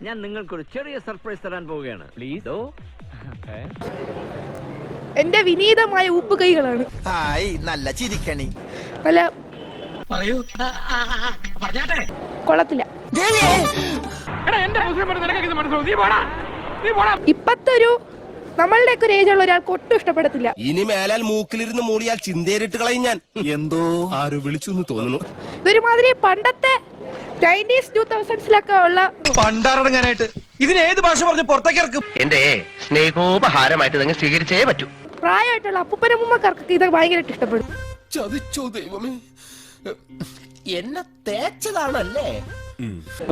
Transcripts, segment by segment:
ഞാൻ നിങ്ങൾക്കൊരു ചെറിയ സർപ്രൈസ് തരാൻ പോവുകയാണ്. പ്ലീസ്. എന്റെ വിനീതമായ ഉപ്പുകൈകളാണ്. നല്ല ചിരിക്കണി. നല്ല കൊള്ളത്തില്ല. ഇപ്പത്തെ ഒരു നമ്മളുടെ ഒക്കെ ഒരു ഏജുള്ള ഒരാൾക്ക് ഒട്ടും ഇഷ്ടപ്പെടത്തില്ല. ഇനി മേലാൽ മൂക്കിലിരുന്ന് മൂളിയാൽ ചിന്തേരിട്ട് കളയും ഞാൻ. എന്തോ ആരോ വിളിച്ചു തോന്നുന്നു. ഇതൊരുമാതിരി പണ്ടത്തെ 90s 2000s ഉള്ള പണ്ടറങ്ങാനായിട്ട് ഇതിന് ഏത് ഭാഷ പറഞ്ഞ് പുറത്തേക്ക് ഇറക്കും? എന്റെ സ്നേഹോപഹാരമായിട്ട് നിങ്ങൾ സ്വീകരിച്ചേ പറ്റൂ. പ്രായമായിട്ടുള്ള അപ്പൂപ്പനമ്മമാർക്കൊക്കെ ഇത് ഭയങ്കരമായിട്ട് ഇഷ്ടപ്പെടും. ചതിച്ചോ ദൈവമേ, എന്നെ തേച്ചതാണല്ലേ.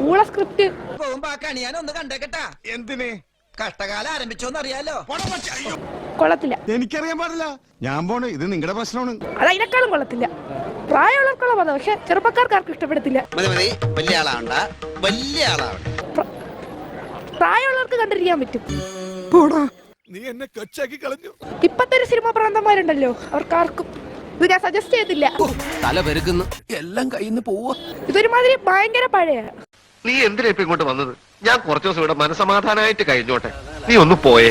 ഊള സ്ക്രിപ്റ്റ് പോകുമ്പോ ആ കണി ഞാൻ ഒന്ന് കണ്ടേക്കട്ടാ. എന്തിന്? കഷ്ടകാലം ആരംഭിച്ചോന്ന് അറിയാലോ. കൊള്ളത്തില്ല. എനിക്കറിയാൻ പാടില്ല, ഞാൻ പോണ്. ഇത് നിങ്ങളുടെ പ്രശ്നമാണ്. അത് അതിനേക്കാളും കൊള്ളത്തില്ല. പ്രായമുള്ളവർക്കുള്ള പദം, പക്ഷെ ചെറുപ്പക്കാർക്ക് ആർക്കും ഇഷ്ടപ്പെടത്തില്ല. വലിയ ആളാവണ്ട, വലിയ ആളാവണ്ട. പ്രായമുള്ളവർക്ക് കണ്ടിരിക്കാൻ പറ്റും. നീ എന്നെ കൊച്ചാക്കി കളഞ്ഞു. ഇപ്പത്തെ ഒരു സിനിമ പ്രാന്തന്മാരുണ്ടല്ലോ, അവർക്കാർക്കും ഇത് ഞാൻ സജസ്റ്റ് ചെയ്തില്ല. തല പെരുക്കുന്നു, എല്ലാം കയ്യിന്ന് പോവാ. ഇതൊരുമാതിരി ഭയങ്കര പഴയ. നീ എന്തിനാ ഇപ്പൊ ഇങ്ങോട്ട് വന്നത്? ഞാൻ കുറച്ചു ദിവസം ഇവിടെ മനസമാധാനമായിട്ട് കഴിഞ്ഞോട്ടെ. നീ ഒന്ന് പോയേ.